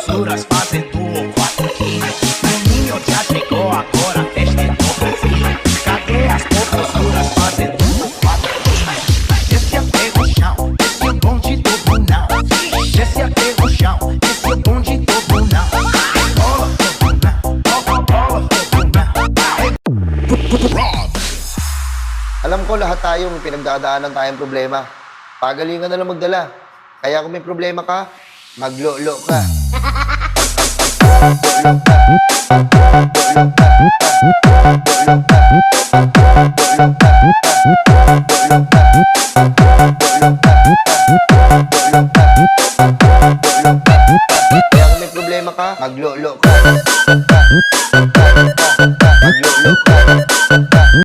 popozuras fazendo o 4 quilos. O ninho já chegou agora, a festa é do Brasil. Cadê as popozuras fazendo o 4 quilos? Desce até o chão, esse é o bonde do Brunão. Desce até o chão, esse é o bonde do Brunão. Bola do Brunão, bola do Brunão. Alam ko lahat tayo may pinagdadaanan tayong problema. Pagalingan na lang magdala. Kaya kung may problema ka, maglolo ka. Kaya kung may problema ka, maglolo ka. Maglolo ka.